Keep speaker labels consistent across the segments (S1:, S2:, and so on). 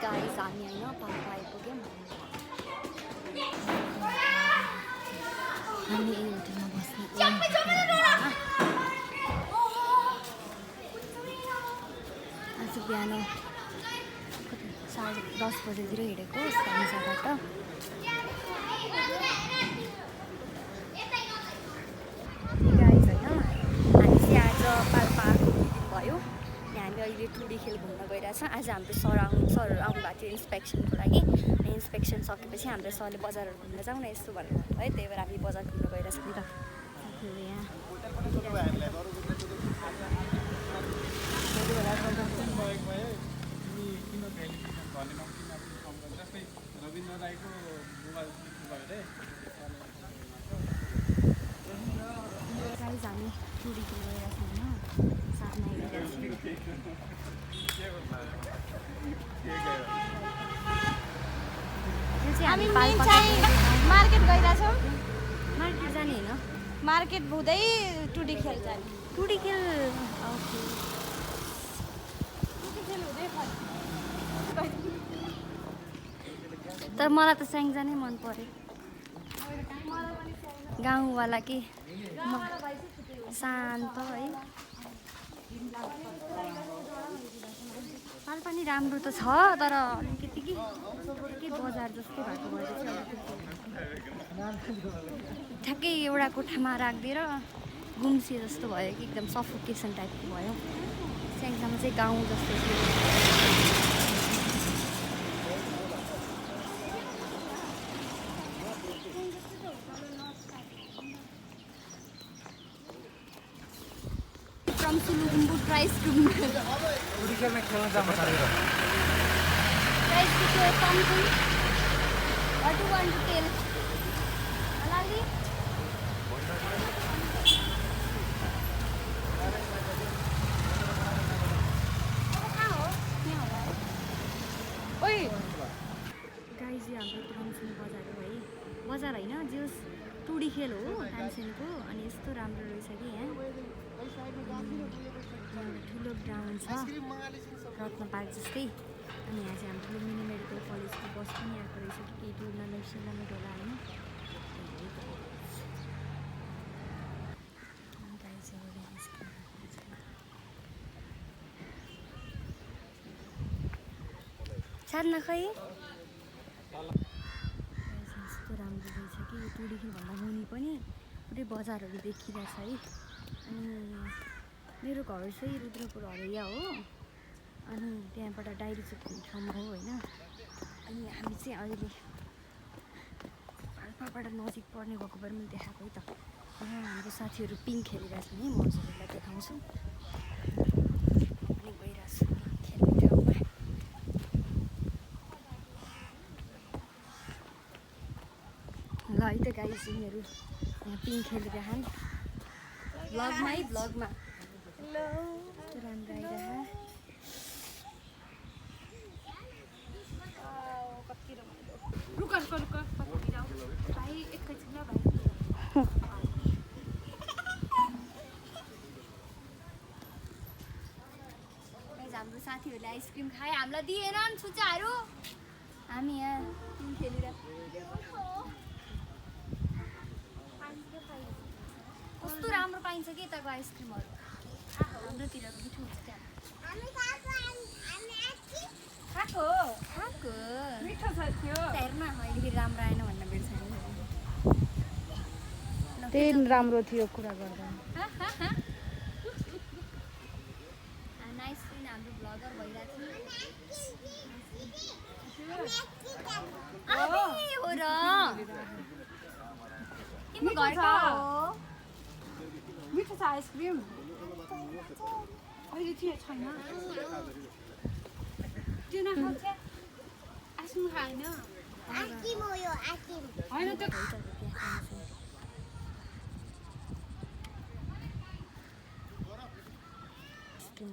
S1: Guys हामी होइन पाल्पा आइपुग्यौँ। हामी यही होटलमा बस्ने। आज बिहान 10:30 बजेतिर हिँडेको साइन्सबाट। गाइस होइन हामी चाहिँ आज पाल्पा भयो। हामी अहिले टुडी खेल घुम्न गइरहेछौँ। आज हाम्रो सरहरू आउनु भएको थियो इन्सपेक्सनको लागि। इन्सपेक्सन सकेपछि हाम्रो सरले बजारहरू घुम्न जाउँ न यस्तो भन्नुभयो है। त्यही भएर हामी बजार घुम्न गइरहेछौँ नि त। साथीहरू यहाँ गाइस हामी टुडी खेल गइरहेछौँ होइन। साथमा
S2: हामी मार्केट गइरहेछौँ।
S1: मार्केट जाने होइन,
S2: मार्केट हुँदै टुडी खेल जाने।
S1: टुडी खेल ओके। तर मलाई त स्याङ्जा नै मन पर्यो। गाउँवाला कि शान्त है। पाल पनि राम्रो त छ तर अलिकति कि बजार जस्तै भएको भएर चाहिँ ठ्याक्कै एउटा कोठामा राखिदिएर गुम्सिए जस्तो भयो कि एकदम सफोकेसन टाइपको भयो। स्याङ्जामा चाहिँ गाउँ जस्तो थियो। From Sulukumbu price to price to something. What do you want to tell? Alali? Guys यो हाम्रो तानसेन बजार हो है। बजार होइन जस टुडी खेल हो तानसेनको। अनि यस्तो राम्रो रहेछ कि यहाँ ठुलो ग्राउन्ड छ रत्न पार्क जस्तै। अनि यहाँ चाहिँ हाम्रो मिनी मेडिकल कलेजको बस पनि आएको रहेछ कि केही टुर्नामेन्ट सुर्नामेन्ट होला होइन। साथमा खै यस्तो राम्रो रहेछ कि यो टुडी खेलभन्दा मुनि पनि पुरै बजारहरू देखिरहेछ है। अनि मेरो घर चाहिँ रुद्रपुर हरैया हो। अनि त्यहाँबाट डाइरी चोक ठाउँमा हो होइन। अनि हामी चाहिँ अहिले पाल्पाबाट नजिक पर्ने भएको भएर मैले देखाएको है त। यहाँ हाम्रो साथीहरू पिङ खेलिरहेछ नि, म हजुरहरूलाई देखाउँछु। अनि गइरहेको छु खेल्ने ठाउँमा। ल है त गाइस यिनीहरू यहाँ पिङ खेलिरहन्। भ्लगमा है भ्लगमा।
S2: हेलो
S1: यस्तो राम्रो आइरह।
S2: कति रमाइलो। रुक भाइ एकैछिन ल भाइ।
S1: हाम्रो साथीहरूले आइसक्रिम खाए, हामीलाई दिएनन् छुच्चाहरू। हामी यहाँ पिङ खेलिरहेको। कस्तो राम्रो पाइन्छ कि यताको आइसक्रिमहरू। हाम्रोतिरको मिठो हुन्छ त्यहाँ। खाएको
S2: मिठो छ त्यो।
S1: हेर्न अहिले फेरि राम्रो आएन भन्न बिर्छ।
S2: त्यही राम्रो थियो कुरा गर्दा।
S1: नाइस फ्रेन्ड हाम्रो ब्लगर भइरहेको थियो हो र। तिम्रो घरको हो?
S2: मिठो छ आइसक्रिम। अहिले थियो छैन त्यो नखान्छ। आइसक्रिम खाएन होइन त्यो।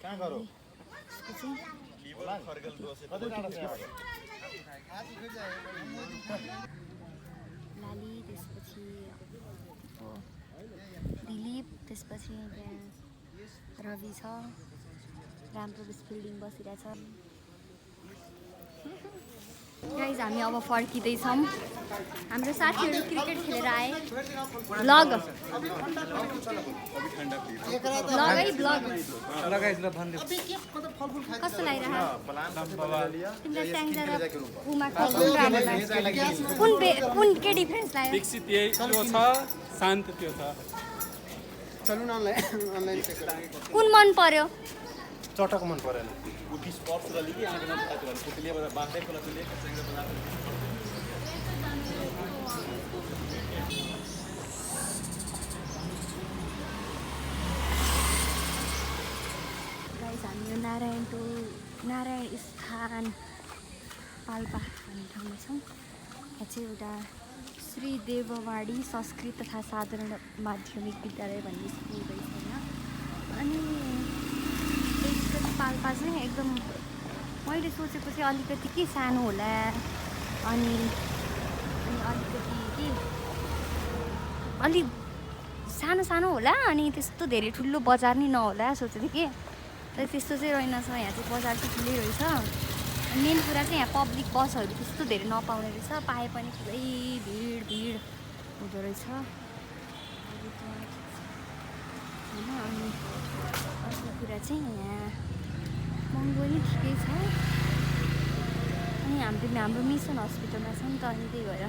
S1: कहाँ गरो? लाली त्यसपछि दिलीप त्यसपछि त्यहाँ रवि छ। राम्रो बिल्डिङ बसिरहेछ। गाइज हामी अब फर्किँदैछौँ हाम्रो साथीहरू क्रिकेट खेलेर आए ब्लग है ब्लग कस्तो लागिरहेको तिमीलाई स्याङ्जा र पुमाको कुन के डिफ्रेन्स लाग्यो
S3: विकसित त्यो छ शान्त त्यो छ
S4: चलु न अनलाइन चेक
S1: कुन मन पर्यो
S4: चटक मन परेन
S1: गाइस हामी यो नारायण स्थान पाल्पा भन्ने ठाउँमा छौँ यहाँ चाहिँ एउटा श्री देववाडी संस्कृत तथा साधारण माध्यमिक विद्यालय भन्ने स्कुल रहेछ होइन अनि बेसिकली पाल्पा चाहिँ एकदम मैले सोचेको चाहिँ अलिकति के सानो होला अनि अलिकति के अलिक सानो होला अनि त्यस्तो धेरै ठुलो बजार नि नहोला सोचेको थिएँ कि तर त्यस्तो चाहिँ रहेनछ यहाँ चाहिँ बजार चाहिँ ठुलै रहेछ मेन कुरा चाहिँ यहाँ पब्लिक बसहरू त्यस्तो धेरै नपाउने रहेछ पाए पनि पुरै भिड हुँदो रहेछ होइन अनि अर्को कुरा चाहिँ यहाँ महँगो नि ठिकै छ अनि हाम्रो मिसन हस्पिटलमा छ नि त अनि त्यही भएर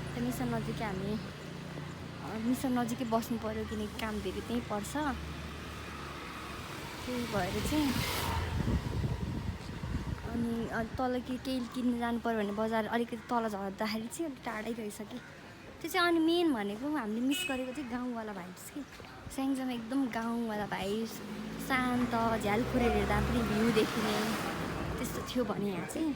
S1: त्यो मिसन नजिकै हामी मिसन नजिकै बस्नु पऱ्यो किनकि काम धेरै त्यहीँ पर्छ त्यही भएर चाहिँ अनि तल केही किन्नु जानु पऱ्यो भने बजार अलिकति तल झर्दाखेरि चाहिँ अलिक टाढै रहेछ कि त्यो चाहिँ अनि मेन भनेको हामीले मिस गरेको चाहिँ गाउँवाला भाइब्स कि स्याङ्जामा एकदम गाउँवाला भाइब्स शान्त झ्याल खोलेर हेर्दा पनि भ्यू देखिने त्यस्तो थियो भने यहाँ चाहिँ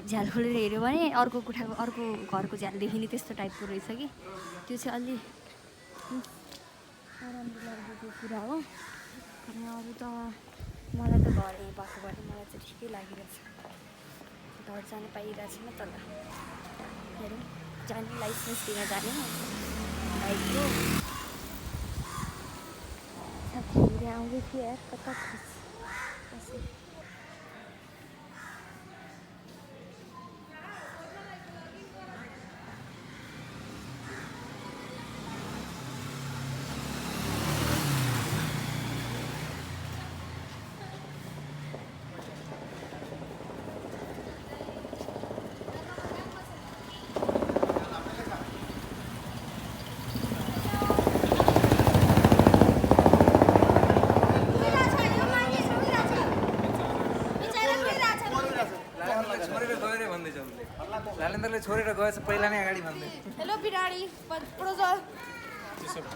S1: झ्याल खोलेर हेऱ्यो भने अर्को घरको झ्याल देखिने त्यस्तो टाइपको रहेछ कि त्यो चाहिँ अलि नराम्रो लागेको कुरा हो अनि अरू त मलाई त घर यहीँ भएको भएर मलाई चाहिँ ठिकै लागिरहेछ घर जानु पाइरहेको छैन तर हेरौँ जाने लाइसेन्स दिन जाने बाइकको साथीहरू आउँदै थियो यार कता खसी
S5: लालेन्द्रले छोडेर गएछ पहिला नै अगाडि भन्दै
S1: हेलो बिराडी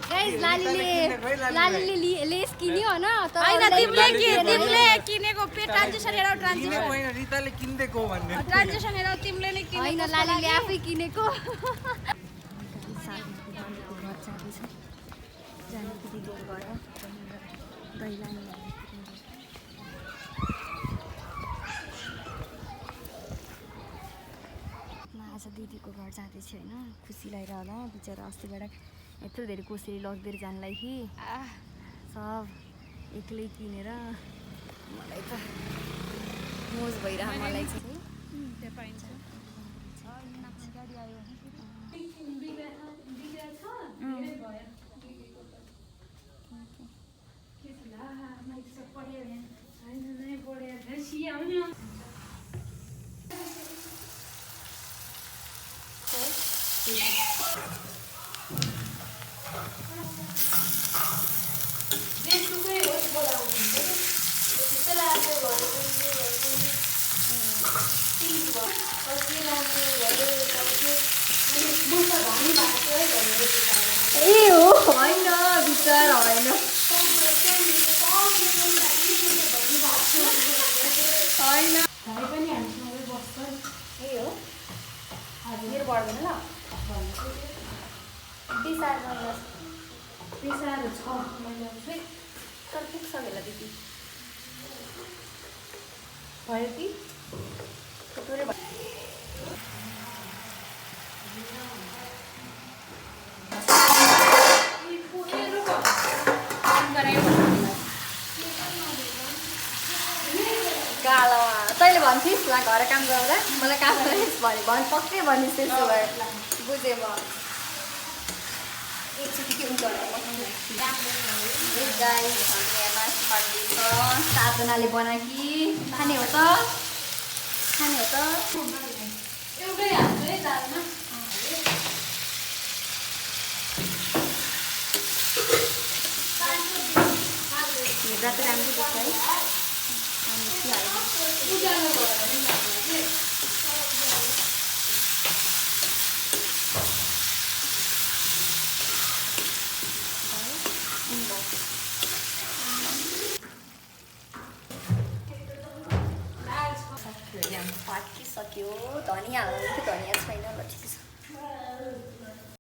S1: गाइस लालीले लेस किन्यो हैन तर हैन तिमीले किनेको पे ट्रान्जेक्सन हेरौ ट्रान्जेक्सन
S5: होइन रिताले किन्देको भन्ने
S1: ट्रान्जेक्सन हेरौ तिमीले नै किनेको हैन लालीले आफै किनेको आज दिदीको घर जाँदैछु होइन खुसी लागेर होला बिचरा अस्तिबाट यत्रो धेरै कोसेली लग्दै जानलाई कि सब एक्लै किनेर मलाई त मोज भइरह मलाई चाहिँ
S2: त्यहाँ पाइन्छ
S1: ए हो होइन बिचरा होइन होइन भाइ पनि हामीसँगै बस्छ ए हो हजुर मेरो पर्दैन ल बिसारो छ मैले आउँछु तर पुग्छ होला दिदी भयो कि थोरै कालो तैँले भन्थिस् न घर घर काम गर्दा मलाई काम गरेस् भने पक्कै भनिस् त्यसो भए बुझेँ म एकचोटि के हुन्छ गाइस हामी यहाँ मासु पाक्दैछ 7 जनाले बनाकी खाने हो त
S2: एउटै हाल्छु है दालमा
S1: हेर्दा त राम्रो देख्छ है अनि के हाल्नु
S2: उज्यालो भयो
S1: पाकिसक्यो धनिया हाल्नु थियो धनिया छैन ल ठिक